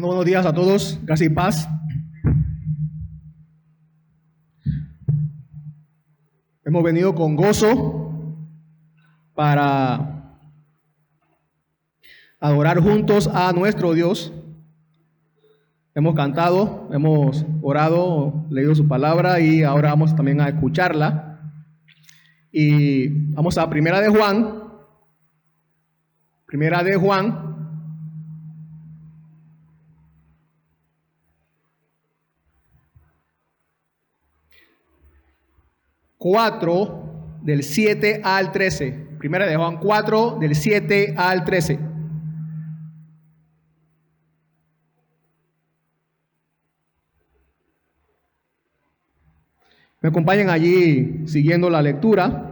Bueno, buenos días a todos, gracia y paz. Hemos venido con gozo para adorar juntos a nuestro Dios. Hemos cantado, hemos orado, leído su palabra y ahora vamos también a escucharla. Y vamos a Primera de Juan. Primera de Juan. Del 7 al 13. Primera de Juan 4, del 7 al 13. Me acompañan allí siguiendo la lectura.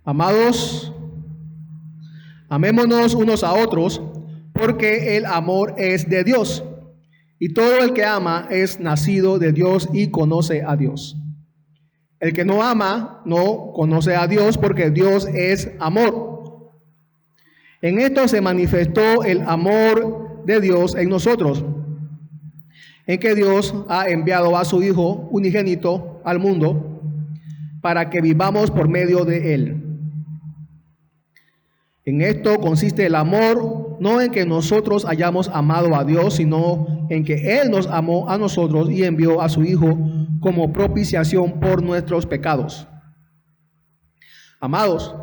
Amados, amémonos unos a otros, porque el amor es de Dios, y todo el que ama es nacido de Dios y conoce a Dios. El que no ama no conoce a Dios, porque Dios es amor. En esto se manifestó el amor de Dios en nosotros, en que Dios ha enviado a su Hijo unigénito al mundo para que vivamos por medio de él. En esto consiste el amor, no en que nosotros hayamos amado a Dios, sino en que Él nos amó a nosotros y envió a su Hijo como propiciación por nuestros pecados. Amados,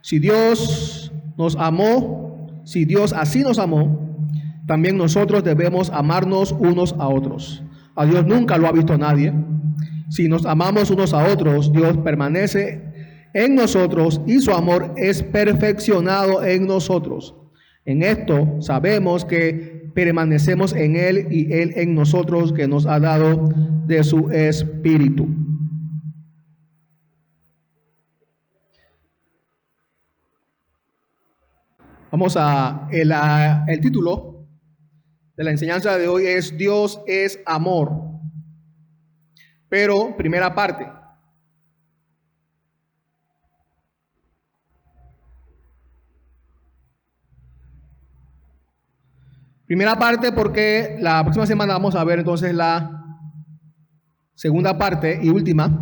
si Dios nos amó, si Dios así nos amó, también nosotros debemos amarnos unos a otros. A Dios nunca lo ha visto nadie. Si nos amamos unos a otros, Dios permanece en nosotros y su amor es perfeccionado en nosotros. En esto sabemos que permanecemos en Él y Él en nosotros, que nos ha dado de su Espíritu. Vamos a el título de la enseñanza de hoy es Dios es amor. Pero primera parte. Primera parte porque la próxima semana vamos a ver entonces la segunda parte y última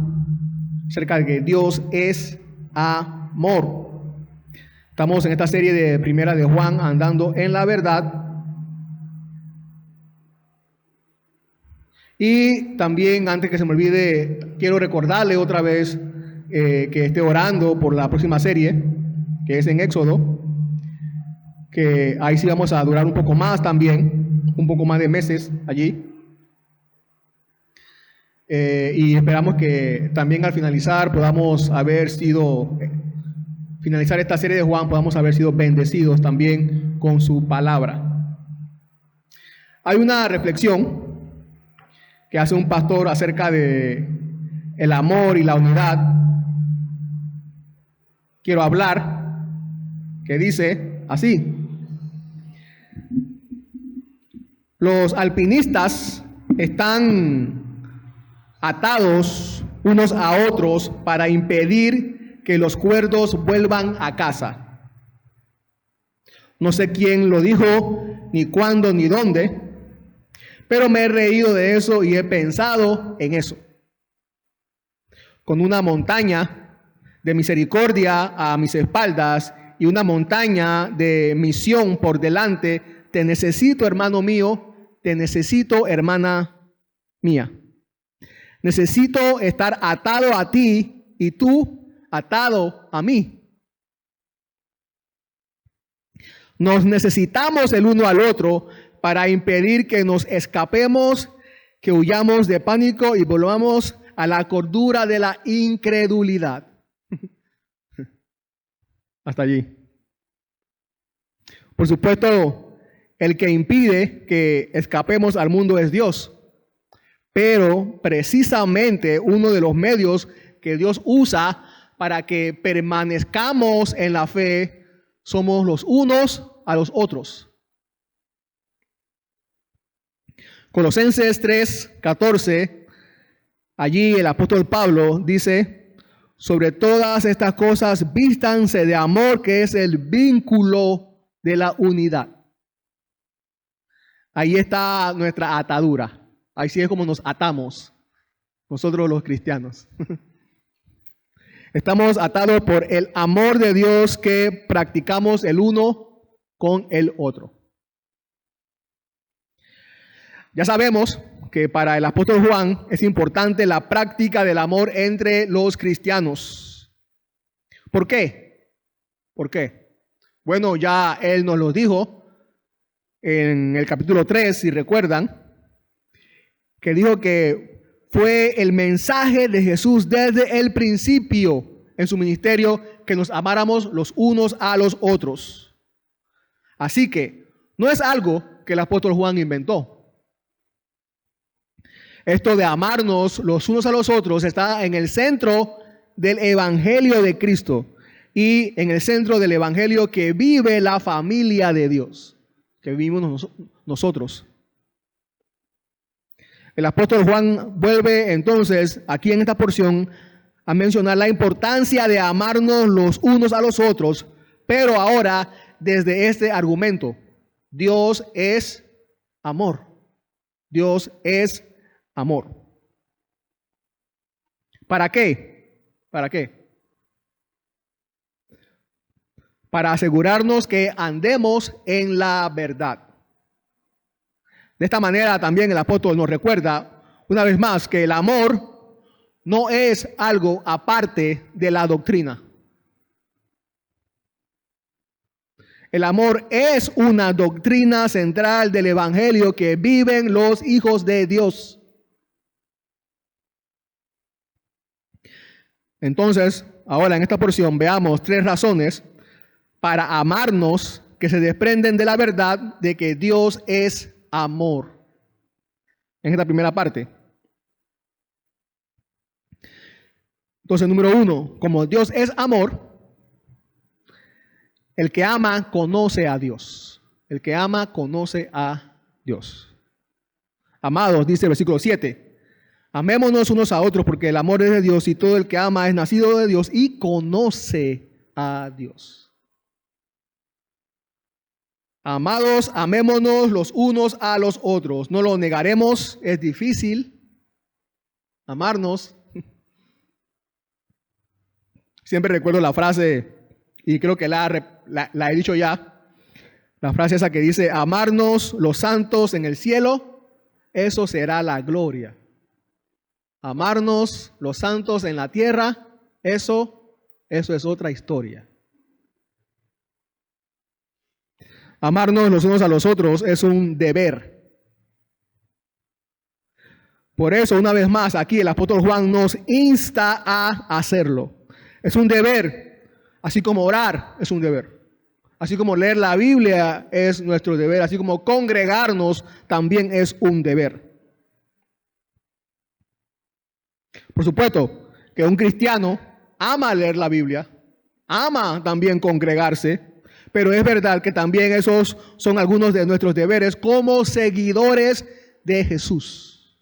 acerca de que Dios es amor. Estamos en esta serie de Primera de Juan, andando en la verdad. Y también, antes que se me olvide, quiero recordarle otra vez que esté orando por la próxima serie, que es en Éxodo, que ahí sí vamos a durar un poco más también, un poco más de meses allí. Y esperamos que también al finalizar finalizar esta serie de Juan, podamos haber sido bendecidos también con su palabra. Hay una reflexión que hace un pastor acerca de el amor y la unidad. Quiero hablar, que dice así: los alpinistas están atados unos a otros para impedir que los cuerdos vuelvan a casa. No sé quién lo dijo, ni cuándo, ni dónde, pero me he reído de eso y he pensado en eso. Con una montaña de misericordia a mis espaldas y una montaña de misión por delante, te necesito, hermano mío, te necesito, hermana mía. Necesito estar atado a ti y tú atado a mí. Nos necesitamos el uno al otro para impedir que nos escapemos, que huyamos de pánico y volvamos a la cordura de la incredulidad. Hasta allí. Por supuesto, el que impide que escapemos al mundo es Dios. Pero precisamente uno de los medios que Dios usa para que permanezcamos en la fe somos los unos a los otros. Colosenses 3:14, allí el apóstol Pablo dice: Sobre todas estas cosas, vístanse de amor, que es el vínculo de la unidad. Ahí está nuestra atadura. Ahí sí es como nos atamos nosotros los cristianos. Estamos atados por el amor de Dios que practicamos el uno con el otro. Ya sabemos que para el apóstol Juan es importante la práctica del amor entre los cristianos. ¿Por qué? ¿Por qué? Bueno, ya él nos lo dijo en el capítulo 3, si recuerdan, que dijo que fue el mensaje de Jesús desde el principio en su ministerio que nos amáramos los unos a los otros. Así que no es algo que el apóstol Juan inventó. Esto de amarnos los unos a los otros está en el centro del evangelio de Cristo y en el centro del evangelio que vive la familia de Dios, que vivimos nosotros. El apóstol Juan vuelve entonces aquí en esta porción a mencionar la importancia de amarnos los unos a los otros, pero ahora desde este argumento: Dios es amor. Dios es amor. ¿Para qué? ¿Para qué? Para asegurarnos que andemos en la verdad. De esta manera también el apóstol nos recuerda una vez más que el amor no es algo aparte de la doctrina. El amor es una doctrina central del evangelio que viven los hijos de Dios. Entonces, ahora en esta porción veamos 3 razones para amarnos que se desprenden de la verdad de que Dios es amor. En esta primera parte. Entonces, número 1, como Dios es amor, el que ama conoce a Dios. El que ama conoce a Dios. Amados, dice el versículo 7. Amémonos unos a otros porque el amor es de Dios y todo el que ama es nacido de Dios y conoce a Dios. Amados, amémonos los unos a los otros. No lo negaremos, es difícil amarnos. Siempre recuerdo la frase, y creo que la he dicho ya, la frase esa que dice: amarnos los santos en el cielo, eso será la gloria. Amarnos los santos en la tierra, eso es otra historia. Amarnos los unos a los otros es un deber. Por eso, una vez más, aquí el apóstol Juan nos insta a hacerlo. Es un deber, así como orar es un deber. Así como leer la Biblia es nuestro deber, así como congregarnos también es un deber. Por supuesto que un cristiano ama leer la Biblia, ama también congregarse, pero es verdad que también esos son algunos de nuestros deberes como seguidores de Jesús.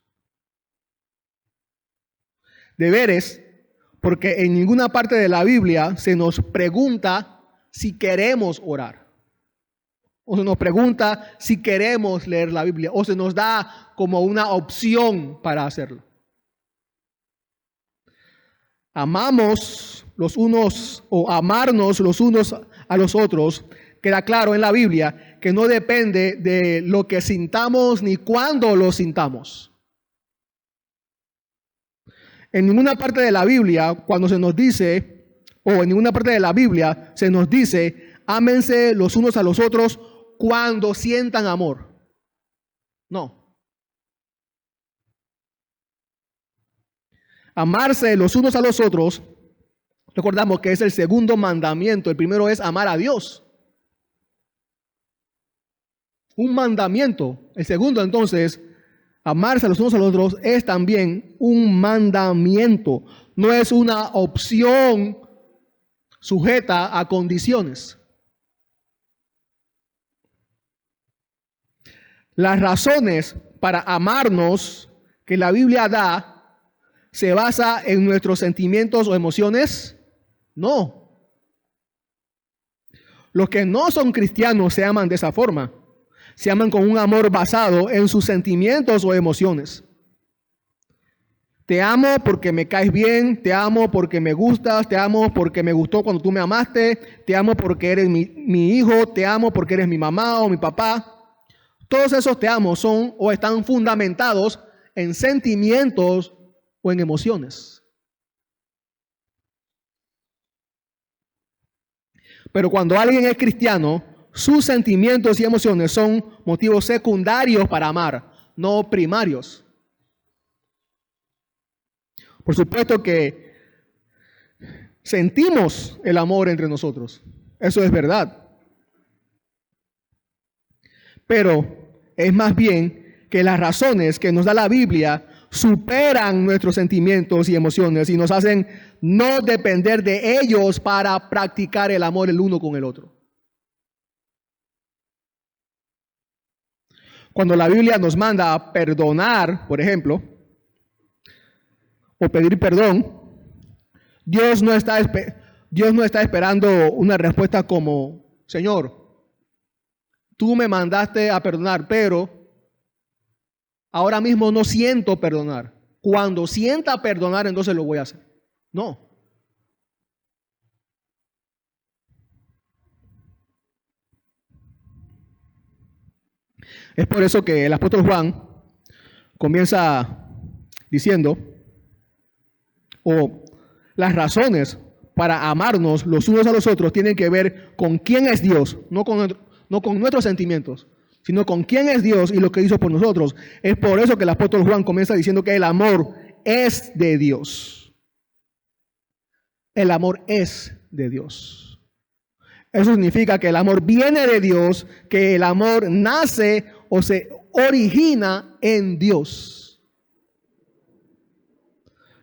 Deberes, porque en ninguna parte de la Biblia se nos pregunta si queremos orar, o se nos pregunta si queremos leer la Biblia, o se nos da como una opción para hacerlo. Amamos los unos o amarnos los unos a los otros, queda claro en la Biblia que no depende de lo que sintamos ni cuándo lo sintamos. En ninguna parte de la Biblia, cuando se nos dice, o en ninguna parte de la Biblia se nos dice: ámense los unos a los otros cuando sientan amor. No. Amarse los unos a los otros, recordamos que es el segundo mandamiento. El primero es amar a Dios. Un mandamiento. El segundo, entonces, amarse los unos a los otros es también un mandamiento. No es una opción sujeta a condiciones. Las razones para amarnos que la Biblia da se basa en nuestros sentimientos o emociones? No. Los que no son cristianos se aman de esa forma. Se aman con un amor basado en sus sentimientos o emociones. Te amo porque me caes bien, te amo porque me gustas, te amo porque me gustó cuando tú me amaste, te amo porque eres mi hijo, te amo porque eres mi mamá o mi papá. Todos esos te amo son o están fundamentados en sentimientos o en emociones. Pero cuando alguien es cristiano, sus sentimientos y emociones son motivos secundarios para amar, no primarios. Por supuesto que sentimos el amor entre nosotros. Eso es verdad. Pero es más bien que las razones que nos da la Biblia superan nuestros sentimientos y emociones y nos hacen no depender de ellos para practicar el amor el uno con el otro. Cuando la Biblia nos manda a perdonar, por ejemplo, o pedir perdón, Dios no está esperando una respuesta como: Señor, tú me mandaste a perdonar, pero ahora mismo no siento perdonar. Cuando sienta perdonar, entonces lo voy a hacer. No. Es por eso que el apóstol Juan comienza diciendo, las razones para amarnos los unos a los otros tienen que ver con quién es Dios, no con nuestros sentimientos, sino con quién es Dios y lo que hizo por nosotros. Es por eso que el apóstol Juan comienza diciendo que el amor es de Dios. El amor es de Dios. Eso significa que el amor viene de Dios, que el amor nace o se origina en Dios.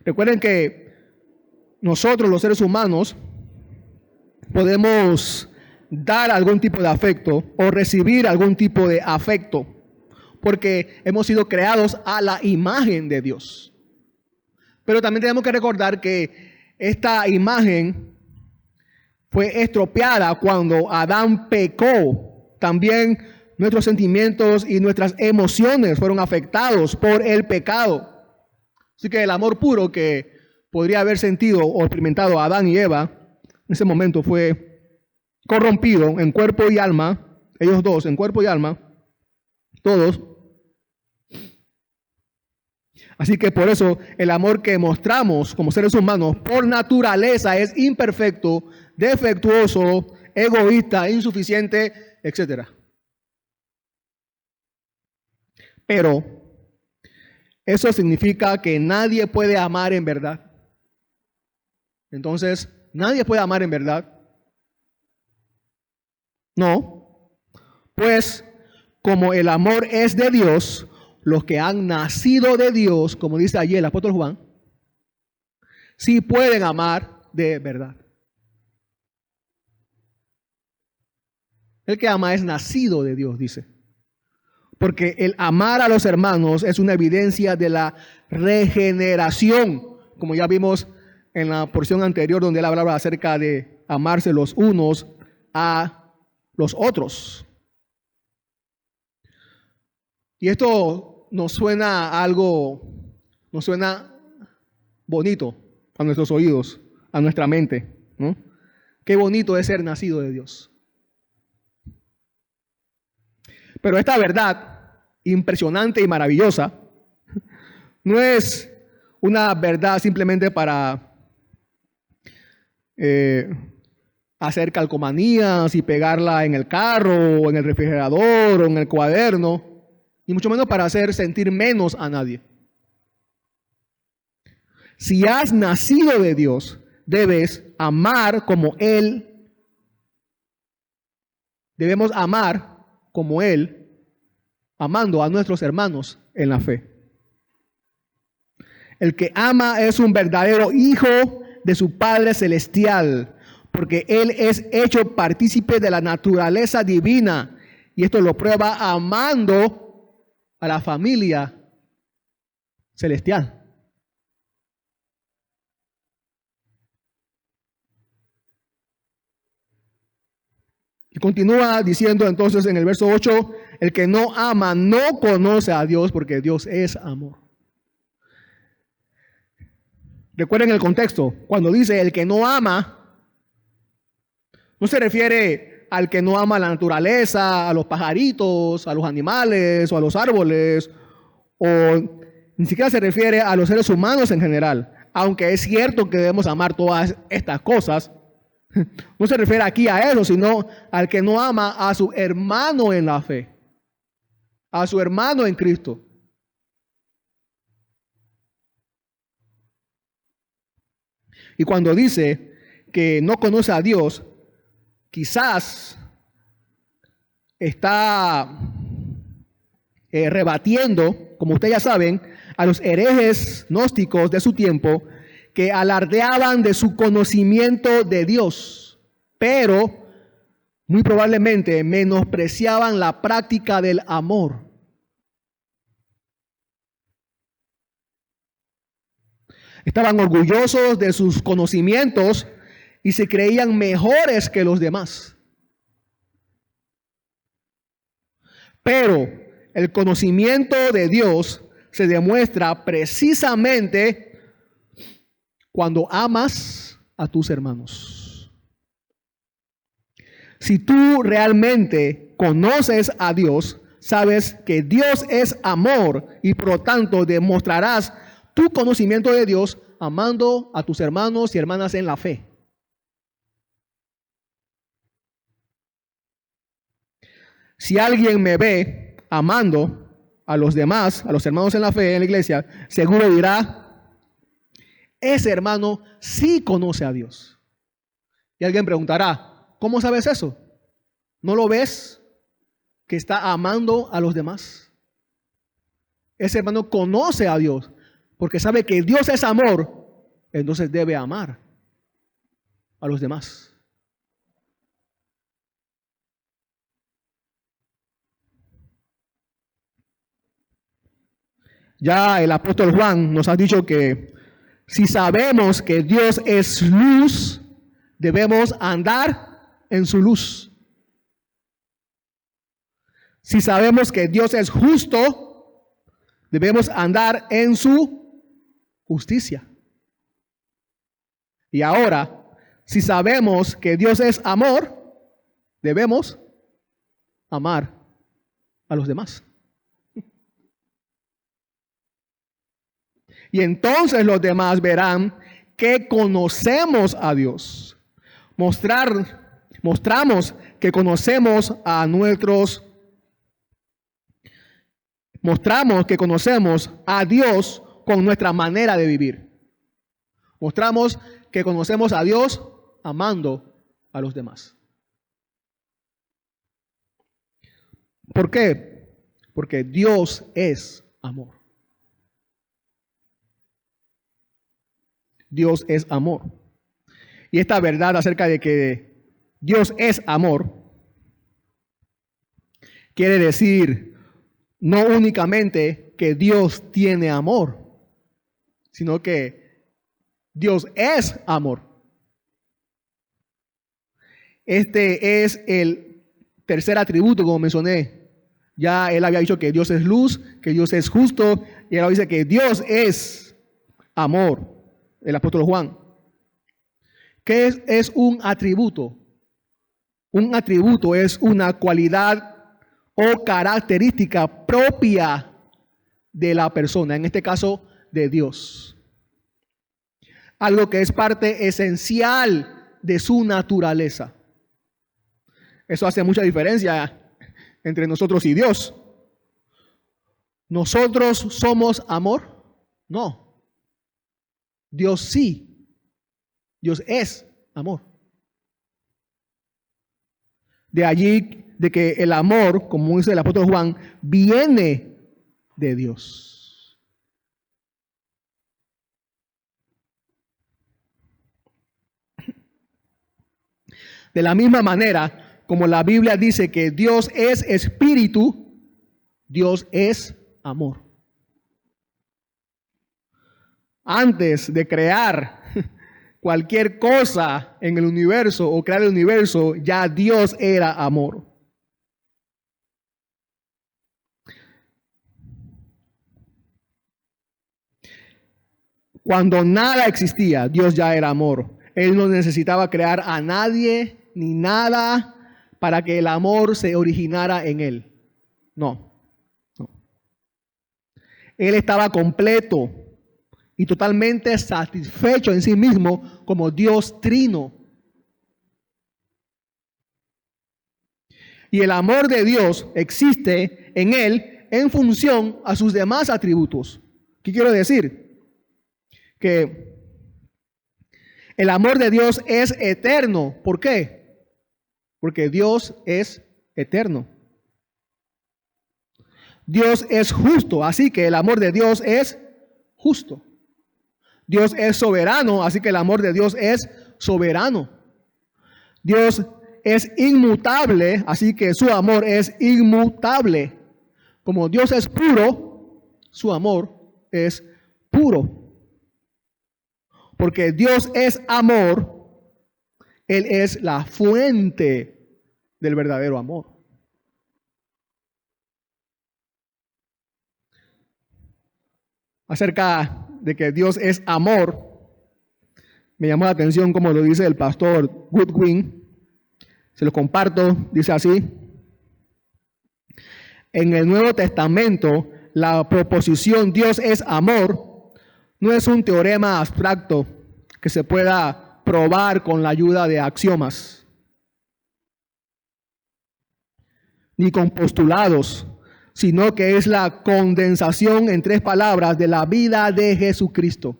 Recuerden que nosotros, los seres humanos, podemos dar algún tipo de afecto o recibir algún tipo de afecto porque hemos sido creados a la imagen de Dios. Pero también tenemos que recordar que esta imagen fue estropeada cuando Adán pecó. También nuestros sentimientos y nuestras emociones fueron afectados por el pecado. Así que el amor puro que podría haber sentido o experimentado Adán y Eva en ese momento fue corrompido en cuerpo y alma, ellos dos en cuerpo y alma, todos. Así que por eso el amor que mostramos como seres humanos por naturaleza es imperfecto, defectuoso, egoísta, insuficiente, etc. Pero eso significa que nadie puede amar en verdad. Entonces, ¿nadie puede amar en verdad? No. Pues, como el amor es de Dios, los que han nacido de Dios, como dice allí el apóstol Juan, sí pueden amar de verdad. El que ama es nacido de Dios, dice. Porque el amar a los hermanos es una evidencia de la regeneración, como ya vimos en la porción anterior donde él hablaba acerca de amarse los unos a los otros. Y esto nos suena bonito a nuestros oídos, a nuestra mente, ¿no? Qué bonito es ser nacido de Dios. Pero esta verdad impresionante y maravillosa no es una verdad simplemente para hacer calcomanías y pegarla en el carro o en el refrigerador o en el cuaderno, ni mucho menos para hacer sentir menos a nadie. Si has nacido de Dios, debes amar como Él. Debemos amar como Él, amando a nuestros hermanos en la fe. El que ama es un verdadero hijo de su Padre Celestial, porque Él es hecho partícipe de la naturaleza divina, y esto lo prueba amando a la familia celestial. Continúa diciendo entonces en el verso 8, el que no ama no conoce a Dios porque Dios es amor. Recuerden el contexto, cuando dice el que no ama, no se refiere al que no ama la naturaleza, a los pajaritos, a los animales o a los árboles, o ni siquiera se refiere a los seres humanos en general, aunque es cierto que debemos amar todas estas cosas. No se refiere aquí a eso, sino al que no ama a su hermano en la fe, a su hermano en Cristo. Y cuando dice que no conoce a Dios, quizás está rebatiendo, como ustedes ya saben, a los herejes gnósticos de su tiempo que alardeaban de su conocimiento de Dios, pero muy probablemente menospreciaban la práctica del amor. Estaban orgullosos de sus conocimientos y se creían mejores que los demás. Pero el conocimiento de Dios se demuestra precisamente cuando amas a tus hermanos. Si tú realmente conoces a Dios, sabes que Dios es amor y por lo tanto demostrarás tu conocimiento de Dios amando a tus hermanos y hermanas en la fe. Si alguien me ve amando a los demás, a los hermanos en la fe en la iglesia, seguro dirá, ese hermano sí conoce a Dios. Y alguien preguntará, ¿cómo sabes eso? ¿No lo ves que está amando a los demás? Ese hermano conoce a Dios porque sabe que Dios es amor, entonces debe amar a los demás. Ya el apóstol Juan nos ha dicho que si sabemos que Dios es luz, debemos andar en su luz. Si sabemos que Dios es justo, debemos andar en su justicia. Y ahora, si sabemos que Dios es amor, debemos amar a los demás. Y entonces los demás verán que conocemos a Dios. Mostramos que conocemos a nuestros. Mostramos que conocemos a Dios con nuestra manera de vivir. Mostramos que conocemos a Dios amando a los demás. ¿Por qué? Porque Dios es amor. Dios es amor. Y esta verdad acerca de que Dios es amor quiere decir no únicamente que Dios tiene amor, sino que Dios es amor. Este es el tercer atributo, como mencioné. Ya él había dicho que Dios es luz, que Dios es justo, y ahora dice que Dios es amor. El apóstol Juan. ¿Qué es un atributo? Un atributo es una cualidad o característica propia de la persona, en este caso de Dios. Algo que es parte esencial de su naturaleza. Eso hace mucha diferencia entre nosotros y Dios. ¿Nosotros somos amor? No. Dios sí. Dios es amor. De allí de que el amor, como dice el apóstol Juan, viene de Dios. De la misma manera, como la Biblia dice que Dios es espíritu, Dios es amor. Antes de crear cualquier cosa en el universo o crear el universo, ya Dios era amor. Cuando nada existía, Dios ya era amor. Él no necesitaba crear a nadie ni nada para que el amor se originara en él. No. Él estaba completo y totalmente satisfecho en sí mismo como Dios trino. Y el amor de Dios existe en él en función a sus demás atributos. ¿Qué quiero decir? Que el amor de Dios es eterno. ¿Por qué? Porque Dios es eterno. Dios es justo, así que el amor de Dios es justo. Dios es soberano, así que el amor de Dios es soberano. Dios es inmutable, así que su amor es inmutable. Como Dios es puro, su amor es puro. Porque Dios es amor, Él es la fuente del verdadero amor. Acerca de que Dios es amor, me llamó la atención como lo dice el pastor Goodwin. Se lo comparto, dice así. En el Nuevo Testamento, la proposición Dios es amor no es un teorema abstracto que se pueda probar con la ayuda de axiomas, ni con postulados, sino que es la condensación en 3 palabras de la vida de Jesucristo.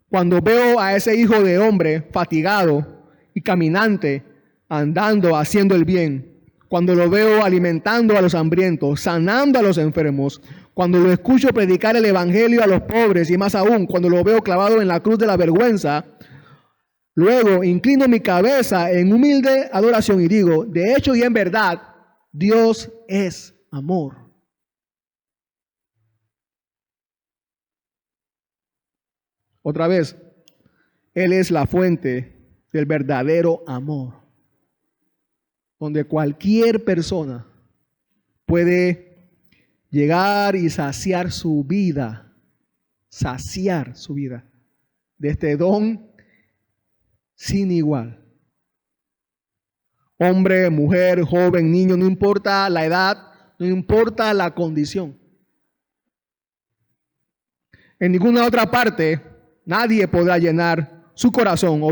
Cuando veo a ese hijo de hombre fatigado y caminante, andando, haciendo el bien, cuando lo veo alimentando a los hambrientos, sanando a los enfermos, cuando lo escucho predicar el evangelio a los pobres y más aún, cuando lo veo clavado en la cruz de la vergüenza, luego inclino mi cabeza en humilde adoración y digo, de hecho y en verdad, Dios es amor. Otra vez, Él es la fuente del verdadero amor, donde cualquier persona puede llegar y saciar su vida de este don sin igual. Hombre, mujer, joven, niño, no importa la edad, no importa la condición. En ninguna otra parte nadie podrá llenar su corazón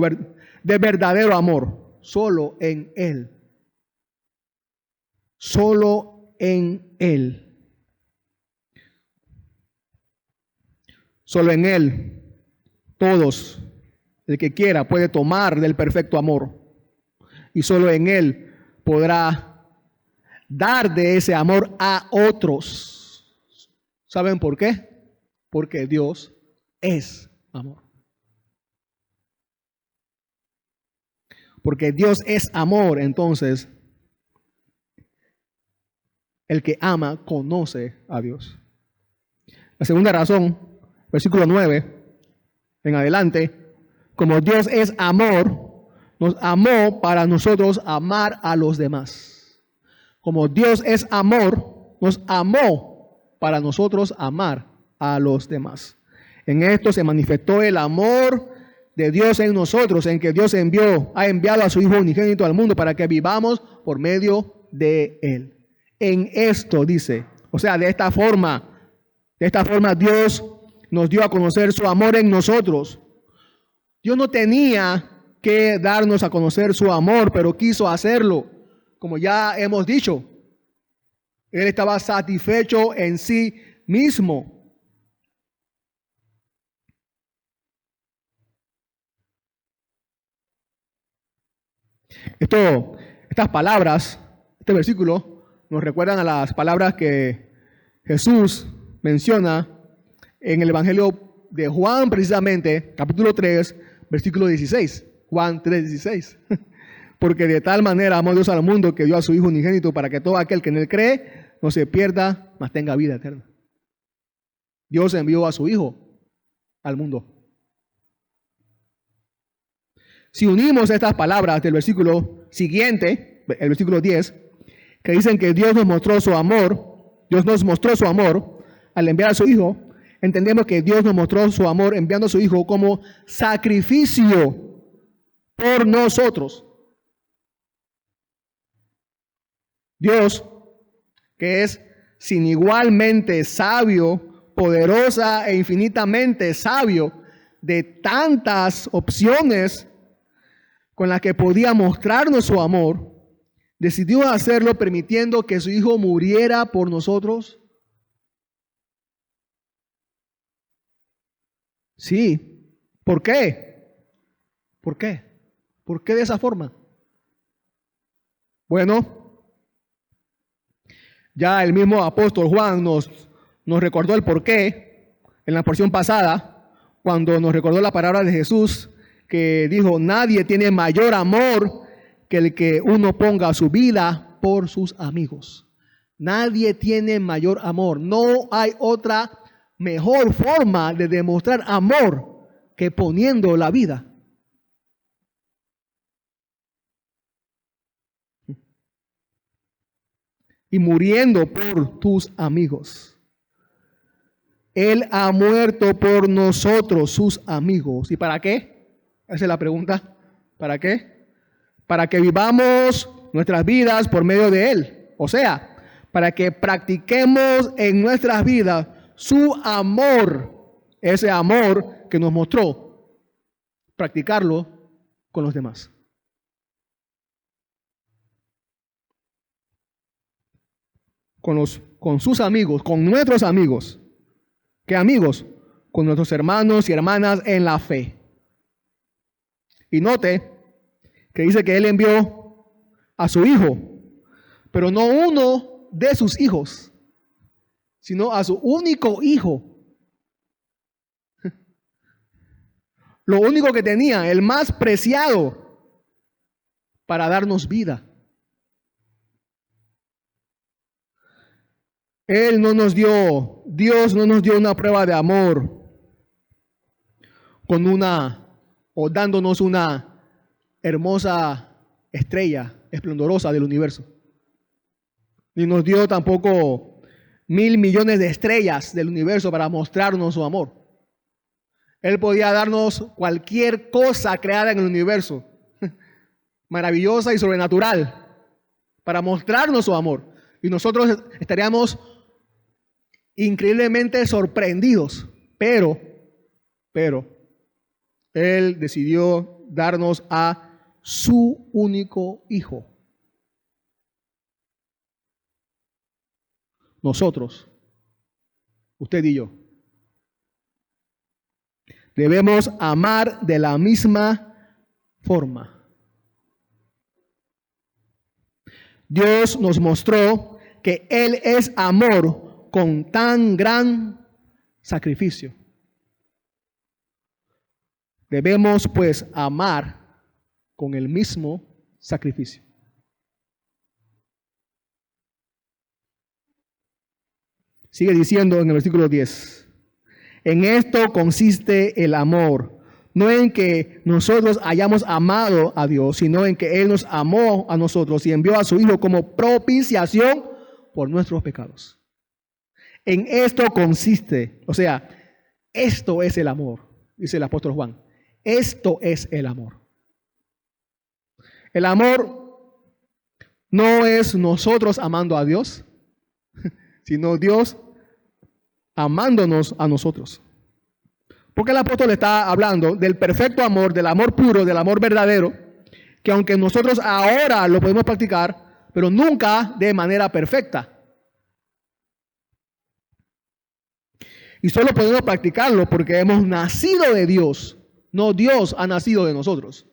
de verdadero amor, solo en Él. Solo en Él. Solo en Él, todos, el que quiera, puede tomar del perfecto amor. Y solo en Él podrá dar de ese amor a otros. ¿Saben por qué? Porque Dios es amor. Porque Dios es amor, entonces, el que ama conoce a Dios. La segunda razón, versículo 9 en adelante, como Dios es amor, nos amó para nosotros amar a los demás. Como Dios es amor, nos amó para nosotros amar a los demás. En esto se manifestó el amor de Dios en nosotros, en que Dios ha enviado a su Hijo unigénito al mundo para que vivamos por medio de Él. En esto dice, o sea, de esta forma Dios nos dio a conocer su amor en nosotros. Dios no tenía que darnos a conocer su amor, pero quiso hacerlo, como ya hemos dicho. Él estaba satisfecho en sí mismo. Estas palabras, este versículo, nos recuerdan a las palabras que Jesús menciona en el Evangelio de Juan, precisamente, capítulo 3, versículo 16. Juan 3, 16. Porque de tal manera amó Dios al mundo que dio a su Hijo unigénito para que todo aquel que en Él cree no se pierda, mas tenga vida eterna. Dios envió a su Hijo al mundo. Si unimos estas palabras del versículo siguiente, el versículo 10, que dicen que Dios nos mostró su amor al enviar a su Hijo, entendemos que Dios nos mostró su amor enviando a su Hijo como sacrificio por nosotros. Dios, que es sin igualmente sabio, poderosa e infinitamente sabio, de tantas opciones con las que podía mostrarnos su amor, decidió hacerlo permitiendo que su Hijo muriera por nosotros. Sí. ¿Por qué? ¿Por qué? ¿Por qué de esa forma? Bueno, ya el mismo apóstol Juan nos recordó el por qué en la porción pasada, cuando nos recordó la palabra de Jesús, que dijo: nadie tiene mayor amor que el que uno ponga su vida por sus amigos. Nadie tiene mayor amor. No hay otra mejor forma de demostrar amor que poniendo la vida. Y muriendo por tus amigos. Él ha muerto por nosotros, sus amigos. ¿Y para qué? Esa es la pregunta. ¿Para qué? Para que vivamos nuestras vidas por medio de Él. O sea, para que practiquemos en nuestras vidas su amor. Ese amor que nos mostró. Practicarlo con los demás. Con sus amigos, con nuestros amigos. ¿Qué amigos? Con nuestros hermanos y hermanas en la fe. Y note que dice que Él envió a su Hijo, pero no uno de sus hijos, sino a su único Hijo. Lo único que tenía, el más preciado, para darnos vida. Él no nos dio, Dios no nos dio una prueba de amor o dándonos una hermosa estrella esplendorosa del universo. Ni nos dio tampoco 1,000 millones de estrellas del universo para mostrarnos su amor. Él podía darnos cualquier cosa creada en el universo, maravillosa y sobrenatural, para mostrarnos su amor. Y nosotros estaríamos increíblemente sorprendidos, pero Él decidió darnos a su único Hijo. Nosotros, usted y yo, debemos amar de la misma forma. Dios nos mostró que Él es amor con tan gran sacrificio. Debemos pues amar con el mismo sacrificio. Sigue diciendo en el versículo 10. En esto consiste el amor, no en que nosotros hayamos amado a Dios, sino en que Él nos amó a nosotros y envió a su Hijo como propiciación por nuestros pecados. En esto consiste, o sea, esto es el amor, dice el apóstol Juan. Esto es el amor. El amor no es nosotros amando a Dios, sino Dios amándonos a nosotros. Porque el apóstol está hablando del perfecto amor, del amor puro, del amor verdadero, que aunque nosotros ahora lo podemos practicar, pero nunca de manera perfecta. Y solo podemos practicarlo porque hemos nacido de Dios, no Dios ha nacido de nosotros.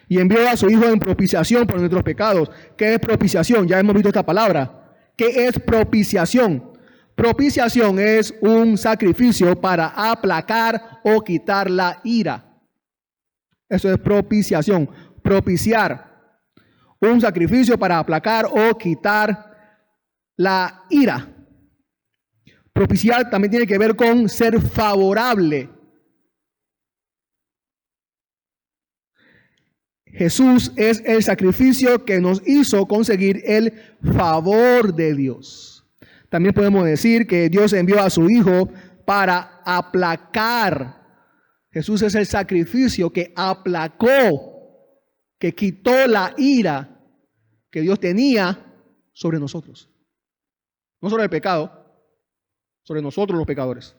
Y envió a su Hijo en propiciación por nuestros pecados. ¿Qué es propiciación? Ya hemos visto esta palabra. ¿Qué es propiciación? Propiciación es un sacrificio para aplacar o quitar la ira. Eso es propiciación. Propiciar. Un sacrificio para aplacar o quitar la ira. Propiciar también tiene que ver con ser favorable Jesús es el sacrificio que nos hizo conseguir el favor de Dios. También podemos decir que Dios envió a su Hijo para aplacar. Jesús es el sacrificio que aplacó, que quitó la ira que Dios tenía sobre nosotros. No sobre el pecado, sobre nosotros los pecadores.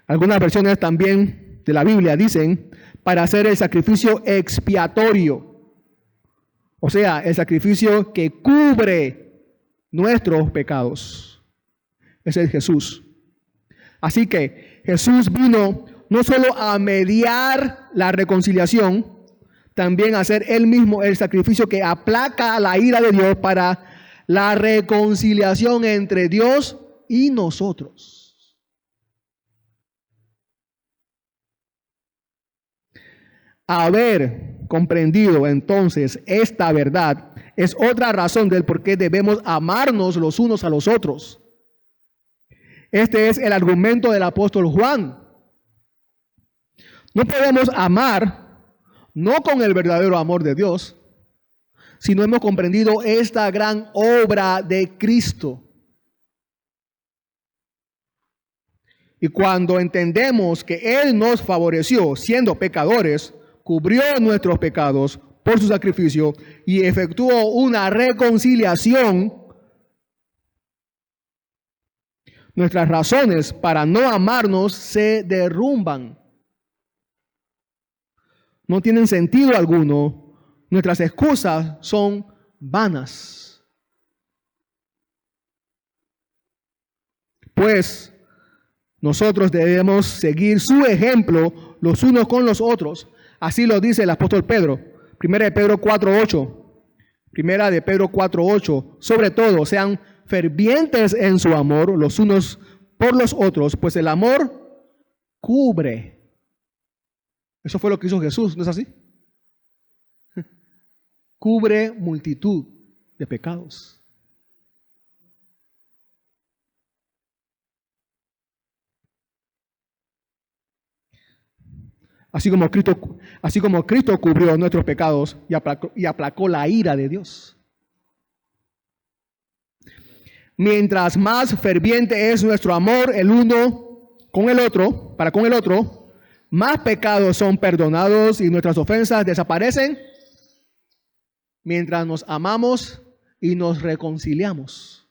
Algunas versiones también de la Biblia dicen para hacer el sacrificio expiatorio. O sea, el sacrificio que cubre nuestros pecados. Ese es Jesús. Así que Jesús vino no solo a mediar la reconciliación, también a hacer él mismo el sacrificio que aplaca la ira de Dios para la reconciliación entre Dios y nosotros. Haber comprendido entonces esta verdad es otra razón del por qué debemos amarnos los unos a los otros. Este es el argumento del apóstol Juan. No podemos amar no con el verdadero amor de Dios, si no hemos comprendido esta gran obra de Cristo. Y cuando entendemos que Él nos favoreció siendo pecadores, cubrió nuestros pecados por su sacrificio y efectuó una reconciliación, nuestras razones para no amarnos se derrumban. No tienen sentido alguno. Nuestras excusas son vanas. Pues nosotros debemos seguir su ejemplo los unos con los otros. Así lo dice el apóstol Pedro. Primera de Pedro 4:8. Primera de Pedro 4:8. Sobre todo, sean fervientes en su amor los unos por los otros, pues el amor cubre. Eso fue lo que hizo Jesús, ¿no es así? Cubre multitud de pecados. Así como Cristo cubrió nuestros pecados y aplacó la ira de Dios. Mientras más ferviente es nuestro amor el uno con el otro, para con el otro, más pecados son perdonados y nuestras ofensas desaparecen mientras nos amamos y nos reconciliamos.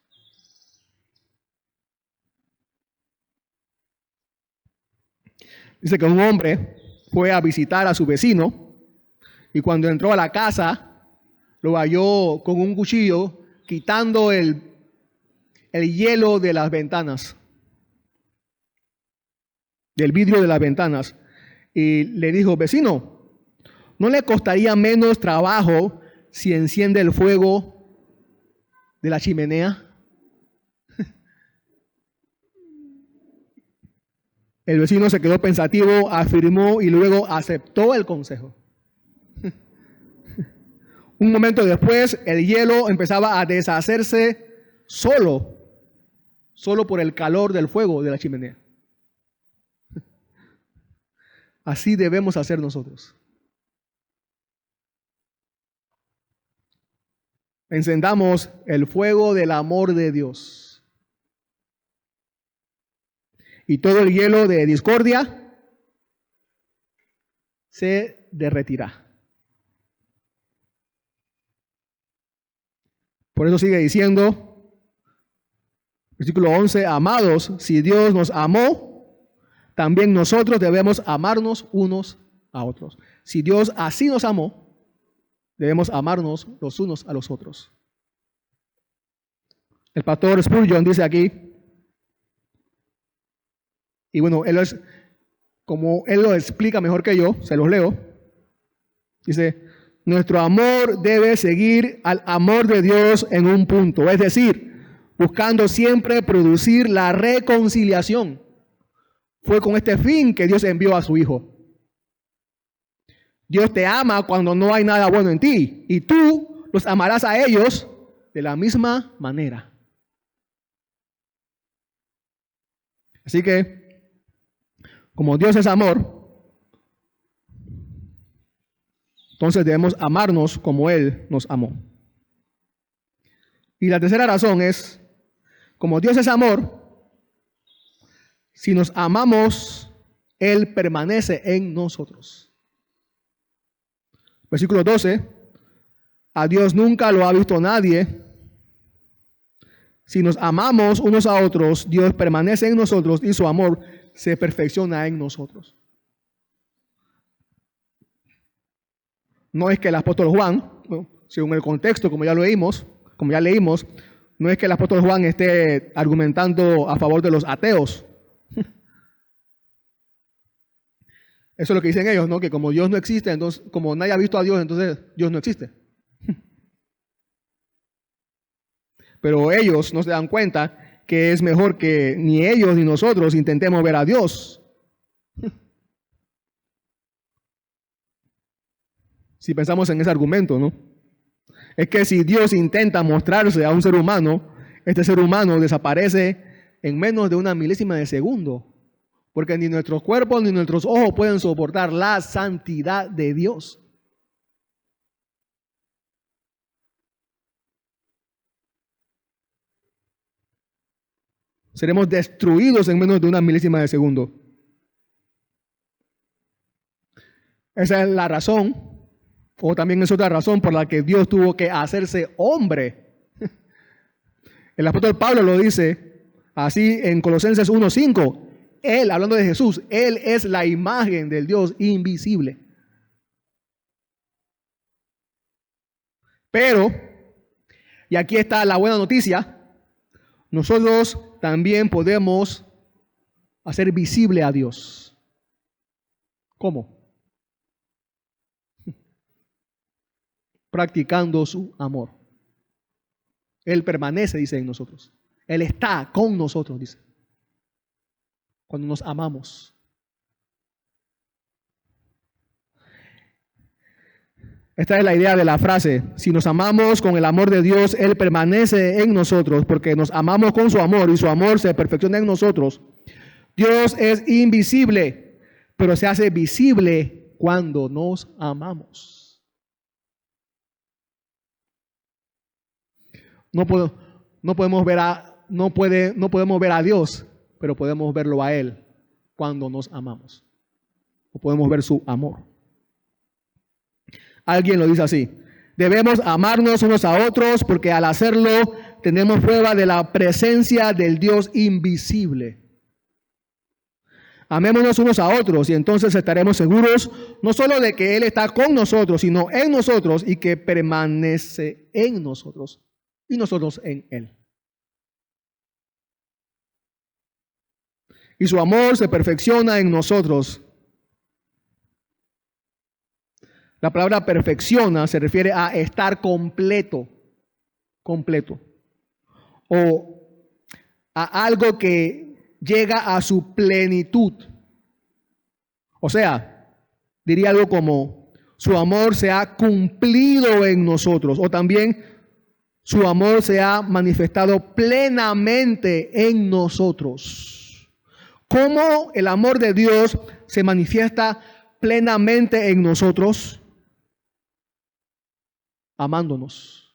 Dice que un hombre fue a visitar a su vecino y cuando entró a la casa lo halló con un cuchillo quitando el hielo de las ventanas, del vidrio de las ventanas, y le dijo: vecino, ¿no le costaría menos trabajo si enciende el fuego de la chimenea? El vecino se quedó pensativo, afirmó y luego aceptó el consejo. Un momento después, el hielo empezaba a deshacerse solo por el calor del fuego de la chimenea. Así debemos hacer nosotros. Encendamos el fuego del amor de Dios. Y todo el hielo de discordia se derretirá. Por eso sigue diciendo, versículo 11, amados, si Dios nos amó, también nosotros debemos amarnos unos a otros. Si Dios así nos amó, debemos amarnos los unos a los otros. El pastor Spurgeon dice aquí, y bueno, como él lo explica mejor que yo, se los leo. Dice, nuestro amor debe seguir al amor de Dios en un punto, es decir, buscando siempre producir la reconciliación. Fue con este fin que Dios envió a su Hijo. Dios te ama cuando no hay nada bueno en ti, y tú los amarás a ellos de la misma manera. Así que, como Dios es amor, entonces debemos amarnos como Él nos amó. Y la tercera razón es, como Dios es amor, si nos amamos, Él permanece en nosotros. Versículo 12, a Dios nunca lo ha visto nadie. Si nos amamos unos a otros, Dios permanece en nosotros y su amor se perfecciona en nosotros. No es que el apóstol Juan, según el contexto, como ya leímos, no es que el apóstol Juan esté argumentando a favor de los ateos. Eso es lo que dicen ellos, ¿no? Que como Dios no existe, entonces, como nadie ha visto a Dios, entonces Dios no existe. Pero ellos no se dan cuenta que es mejor que ni ellos ni nosotros intentemos ver a Dios. Si pensamos en ese argumento, ¿no? Es que si Dios intenta mostrarse a un ser humano, este ser humano desaparece en menos de una milésima de segundo. Porque ni nuestros cuerpos ni nuestros ojos pueden soportar la santidad de Dios. Seremos destruidos en menos de una milésima de segundo. Esa es la razón, o también es otra razón por la que Dios tuvo que hacerse hombre. El apóstol Pablo lo dice así en Colosenses 1:5. Él, hablando de Jesús, Él es la imagen del Dios invisible. Pero, y aquí está la buena noticia, nosotros también podemos hacer visible a Dios. ¿Cómo? Practicando su amor. Él permanece, dice, en nosotros. Él está con nosotros, dice. Cuando nos amamos. Esta es la idea de la frase. Si nos amamos con el amor de Dios, Él permanece en nosotros porque nos amamos con su amor y su amor se perfecciona en nosotros. Dios es invisible, pero se hace visible cuando nos amamos. No podemos ver a Dios, pero podemos verlo a Él cuando nos amamos. O podemos ver su amor. Alguien lo dice así: debemos amarnos unos a otros porque al hacerlo tenemos prueba de la presencia del Dios invisible. Amémonos unos a otros y entonces estaremos seguros no solo de que Él está con nosotros, sino en nosotros y que permanece en nosotros y nosotros en Él. Y su amor se perfecciona en nosotros. La palabra perfecciona se refiere a estar completo, o a algo que llega a su plenitud. O sea, diría algo como su amor se ha cumplido en nosotros, o también su amor se ha manifestado plenamente en nosotros. ¿Cómo el amor de Dios se manifiesta plenamente en nosotros? Amándonos.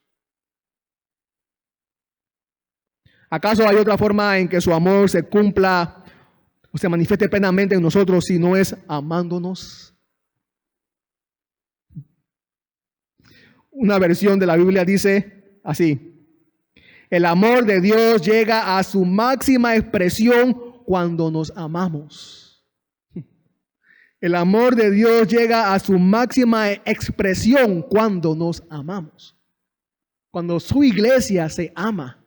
¿Acaso hay otra forma en que su amor se cumpla o se manifieste plenamente en nosotros si no es amándonos? Una versión de la Biblia dice así: el amor de Dios llega a su máxima expresión cuando nos amamos. El amor de Dios llega a su máxima expresión cuando nos amamos. Cuando su iglesia se ama.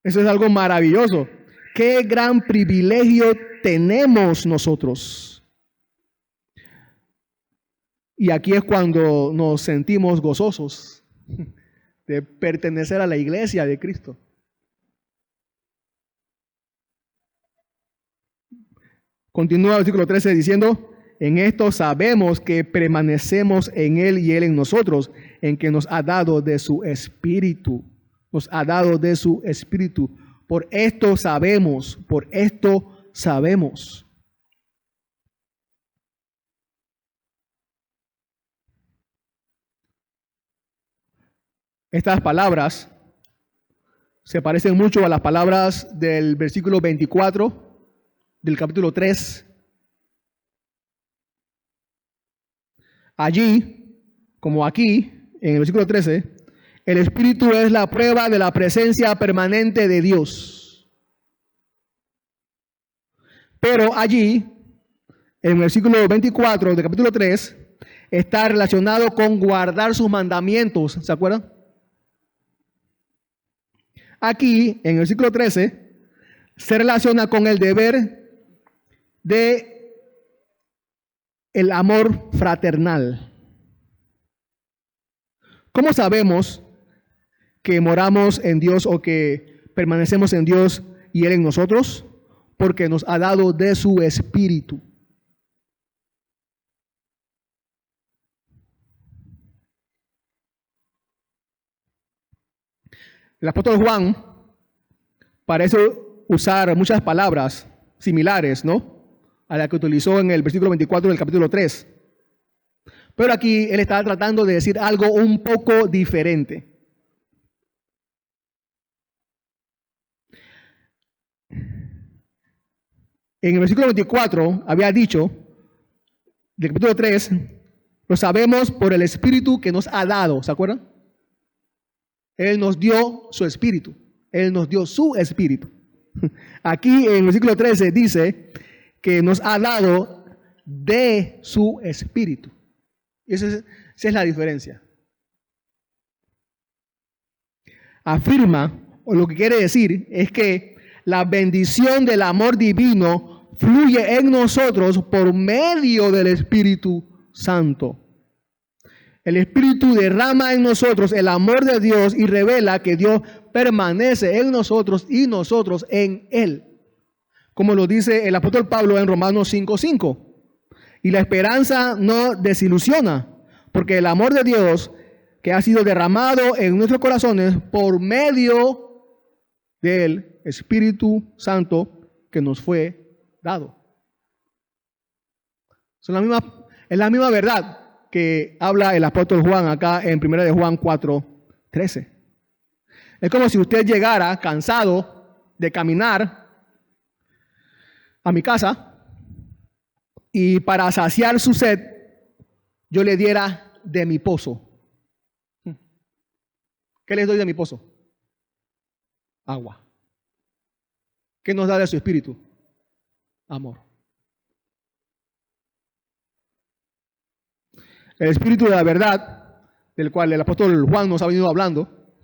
Eso es algo maravilloso. Qué gran privilegio tenemos nosotros. Y aquí es cuando nos sentimos gozosos de pertenecer a la iglesia de Cristo. Continúa el versículo 13 diciendo: en esto sabemos que permanecemos en Él y Él en nosotros, en que nos ha dado de su Espíritu. nos ha dado de su Espíritu. Por esto sabemos, por esto sabemos. Estas palabras se parecen mucho a las palabras del versículo 24 del capítulo 3. Allí, como aquí, en el versículo 13, el Espíritu es la prueba de la presencia permanente de Dios. Pero allí, en el versículo 24 del capítulo 3, está relacionado con guardar sus mandamientos. ¿Se acuerdan? Aquí, en el versículo 13, se relaciona con el deber de el amor fraternal. ¿Cómo sabemos que moramos en Dios o que permanecemos en Dios y Él en nosotros? Porque nos ha dado de su Espíritu. El apóstol Juan parece usar muchas palabras similares, ¿no?, a la que utilizó en el versículo 24 del capítulo 3. Pero aquí él está tratando de decir algo un poco diferente. En el versículo 24 había dicho, del capítulo 3, lo sabemos por el Espíritu que nos ha dado. ¿Se acuerdan? Él nos dio su Espíritu. Él nos dio su Espíritu. Aquí en el versículo 13 dice que nos ha dado de su Espíritu. Esa es la diferencia. Afirma, o lo que quiere decir, es que la bendición del amor divino fluye en nosotros por medio del Espíritu Santo. El Espíritu derrama en nosotros el amor de Dios y revela que Dios permanece en nosotros y nosotros en Él. Como lo dice el apóstol Pablo en Romanos 5:5. Y la esperanza no desilusiona, porque el amor de Dios que ha sido derramado en nuestros corazones por medio del Espíritu Santo que nos fue dado. Es la misma verdad que habla el apóstol Juan acá en 1 de Juan 4:13. Es como si usted llegara cansado de caminar a mi casa y para saciar su sed yo le diera de mi pozo. ¿Qué les doy de mi pozo? Agua. ¿Qué nos da de su Espíritu? Amor. El Espíritu de la verdad, del cual el apóstol Juan nos ha venido hablando,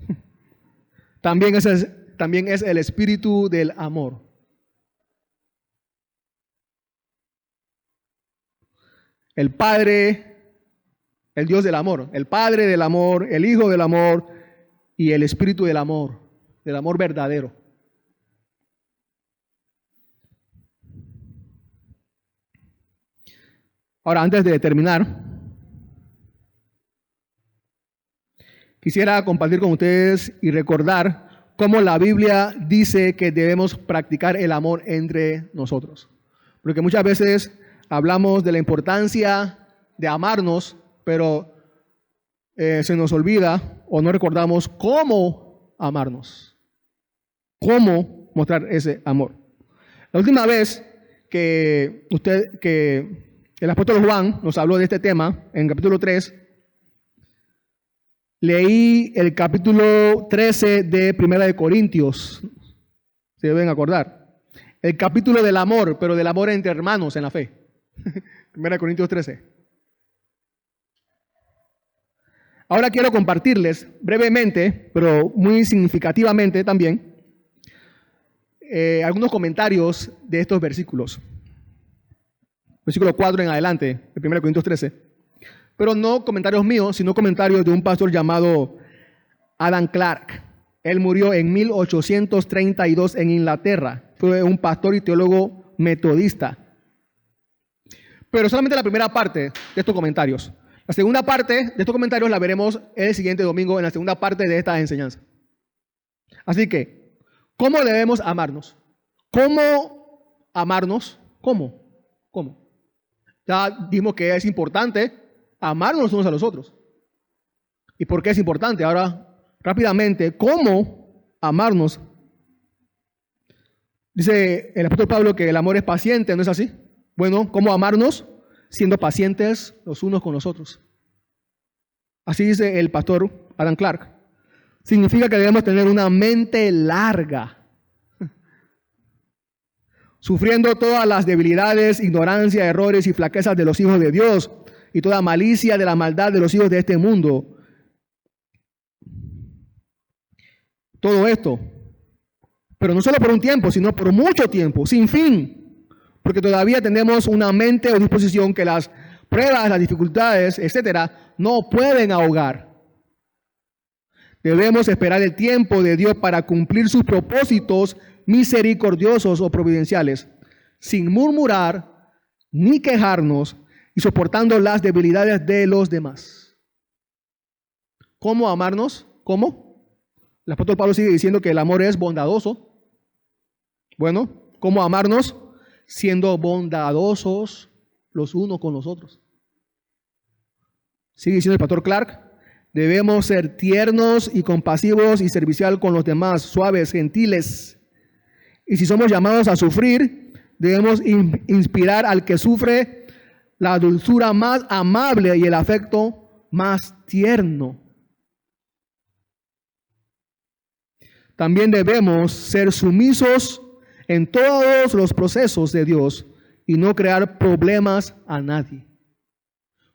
también es el Espíritu del amor. El Padre, el Dios del amor, el Padre del amor, el Hijo del amor y el Espíritu del amor verdadero. Ahora, antes de terminar, quisiera compartir con ustedes y recordar cómo la Biblia dice que debemos practicar el amor entre nosotros. Porque muchas veces hablamos de la importancia de amarnos, pero se nos olvida o no recordamos cómo amarnos, cómo mostrar ese amor. La última vez que el apóstol Juan nos habló de este tema, en capítulo 3, leí el capítulo 13 de Primera de Corintios, se deben acordar, el capítulo del amor, pero del amor entre hermanos en la fe. Primera de Corintios 13. Ahora quiero compartirles brevemente, pero muy significativamente también, algunos comentarios de estos versículos. Versículo 4 en adelante, de 1 Corintios 13. Pero no comentarios míos, sino comentarios de un pastor llamado Adam Clarke. Él murió en 1832 en Inglaterra. Fue un pastor y teólogo metodista. Pero solamente la primera parte de estos comentarios. La segunda parte de estos comentarios la veremos el siguiente domingo en la segunda parte de esta enseñanza. Así que, ¿cómo debemos amarnos? ¿Cómo amarnos? ¿Cómo? Ya dijimos que es importante amarnos unos a los otros. ¿Y por qué es importante? Ahora, rápidamente, ¿cómo amarnos? Dice el apóstol Pablo que el amor es paciente, ¿no es así? Bueno, ¿cómo amarnos? Siendo pacientes los unos con los otros. Así dice el pastor Adam Clark. Significa que debemos tener una mente larga, sufriendo todas las debilidades, ignorancia, errores y flaquezas de los hijos de Dios y toda malicia de la maldad de los hijos de este mundo. Todo esto, pero no solo por un tiempo, sino por mucho tiempo, sin fin, porque todavía tenemos una mente o disposición que las pruebas, las dificultades, etcétera, no pueden ahogar. Debemos esperar el tiempo de Dios para cumplir sus propósitos misericordiosos o providenciales, sin murmurar ni quejarnos y soportando las debilidades de los demás. ¿Cómo amarnos? ¿Cómo? El apóstol Pablo sigue diciendo que el amor es bondadoso. Bueno, ¿cómo amarnos? Siendo bondadosos los unos con los otros. Sigue diciendo el pastor Clark, debemos ser tiernos y compasivos y servicial con los demás, suaves, gentiles. Y si somos llamados a sufrir, debemos inspirar al que sufre la dulzura más amable y el afecto más tierno. También debemos ser sumisos en todos los procesos de Dios y no crear problemas a nadie.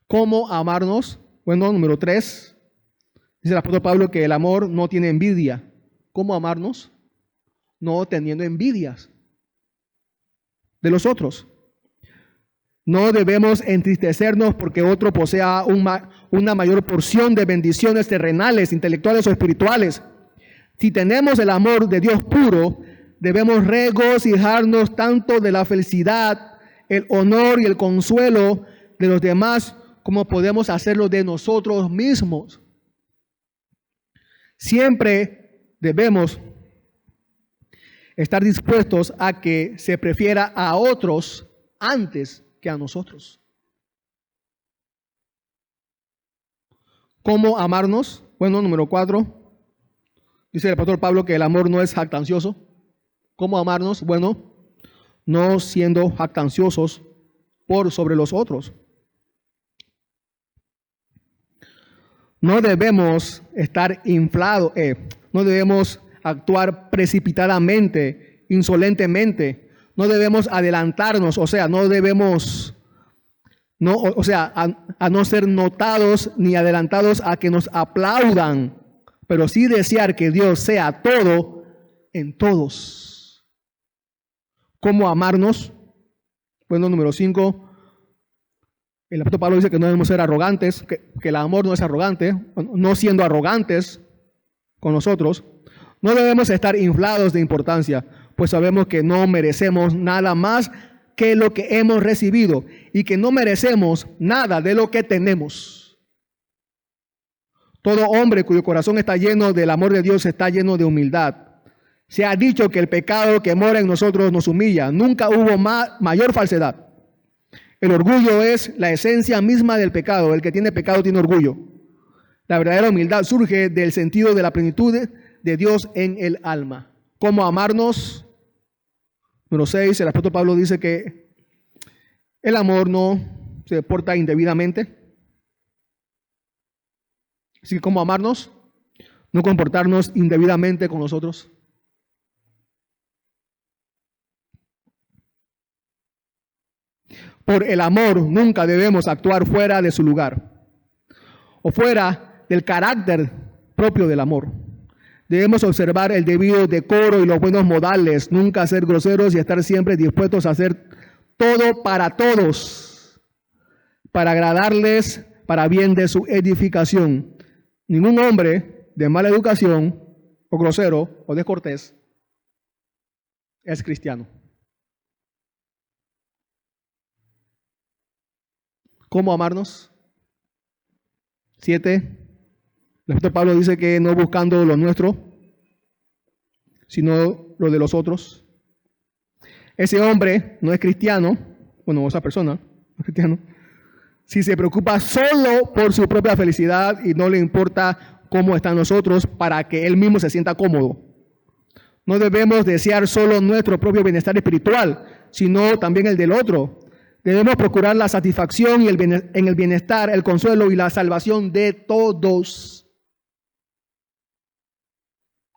¿Cómo amarnos? Bueno, número 3, dice el apóstol Pablo que el amor no tiene envidia. ¿Cómo amarnos? No teniendo envidias de los otros. No debemos entristecernos porque otro posea una mayor porción de bendiciones terrenales, intelectuales o espirituales. Si tenemos el amor de Dios puro, debemos regocijarnos tanto de la felicidad, el honor y el consuelo de los demás como podemos hacerlo de nosotros mismos. Siempre debemos estar dispuestos a que se prefiera a otros antes que a nosotros. ¿Cómo amarnos? Bueno, número 4. Dice el pastor Pablo que el amor no es jactancioso. ¿Cómo amarnos? Bueno, no siendo jactanciosos por sobre los otros. No debemos estar inflados, no debemos actuar precipitadamente, insolentemente. No debemos adelantarnos, o sea, no debemos, a no ser notados ni adelantados a que nos aplaudan, pero sí desear que Dios sea todo en todos. ¿Cómo amarnos? Bueno, número 5. El apóstol Pablo dice que no debemos ser arrogantes, que el amor no es arrogante, no siendo arrogantes con nosotros. No debemos estar inflados de importancia, pues sabemos que no merecemos nada más que lo que hemos recibido y que no merecemos nada de lo que tenemos. Todo hombre cuyo corazón está lleno del amor de Dios está lleno de humildad. Se ha dicho que el pecado que mora en nosotros nos humilla. Nunca hubo mayor falsedad. El orgullo es la esencia misma del pecado. El que tiene pecado tiene orgullo. La verdadera humildad surge del sentido de la plenitud de Dios en el alma. ¿Cómo amarnos? Número 6, el apóstol Pablo dice que el amor no se porta indebidamente. Así que ¿cómo amarnos? No comportarnos indebidamente con nosotros. Por el amor nunca debemos actuar fuera de su lugar o fuera del carácter propio del amor. Debemos observar el debido decoro y los buenos modales, nunca ser groseros y estar siempre dispuestos a hacer todo para todos, para agradarles, para bien de su edificación. Ningún hombre de mala educación o grosero o descortés es cristiano. ¿Cómo amarnos? 7. El apóstol Pablo dice que no buscando lo nuestro, sino lo de los otros. Ese hombre no es cristiano, bueno, esa persona no es cristiano, si se preocupa solo por su propia felicidad y no le importa cómo están los otros para que él mismo se sienta cómodo. No debemos desear solo nuestro propio bienestar espiritual, sino también el del otro. Debemos procurar la satisfacción y en el bienestar, el consuelo y la salvación de todos.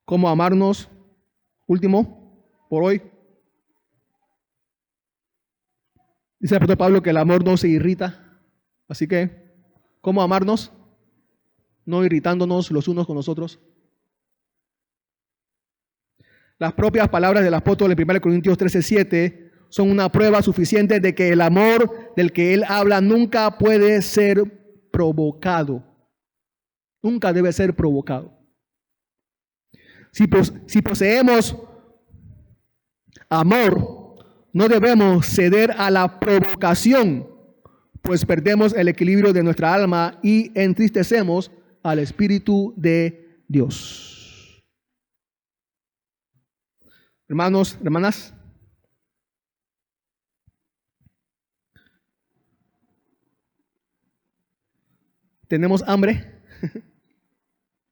¿Cómo amarnos? Último, por hoy. Dice el apóstol Pablo que el amor no se irrita. Así que, ¿cómo amarnos? No irritándonos los unos con los otros. Las propias palabras del apóstol en 1 Corintios 13:7 son una prueba suficiente de que el amor del que él habla nunca puede ser provocado. Nunca debe ser provocado. Si poseemos amor, no debemos ceder a la provocación, pues perdemos el equilibrio de nuestra alma y entristecemos al Espíritu de Dios. Hermanos, hermanas, ¿tenemos hambre?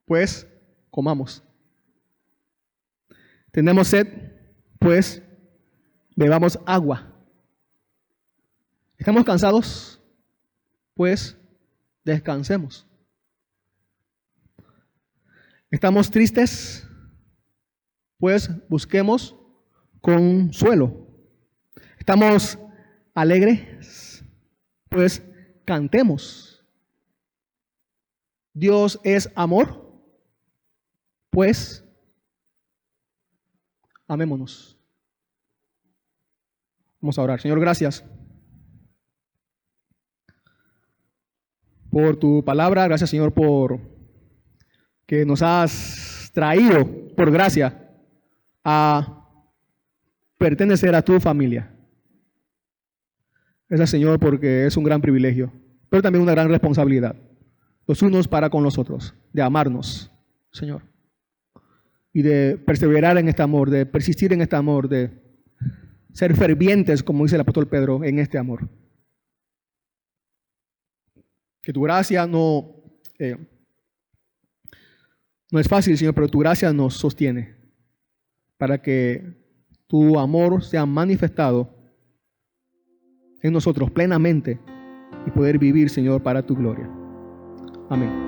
Pues comamos. ¿Tenemos sed? Pues bebamos agua. ¿Estamos cansados? Pues descansemos. ¿Estamos tristes? Pues busquemos consuelo. ¿Estamos alegres? Pues cantemos. ¿Dios es amor? Pues amémonos. Vamos a orar. Señor, gracias por tu palabra. Gracias, Señor, por que nos has traído por gracia a pertenecer a tu familia. Gracias, Señor, porque es un gran privilegio, pero también una gran responsabilidad, los unos para con los otros, de amarnos, Señor, y de perseverar en este amor, de persistir en este amor, de ser fervientes, como dice el apóstol Pedro, en este amor. Que tu gracia no es fácil, Señor, pero tu gracia nos sostiene para que tu amor sea manifestado en nosotros plenamente y poder vivir, Señor, para tu gloria. Amén.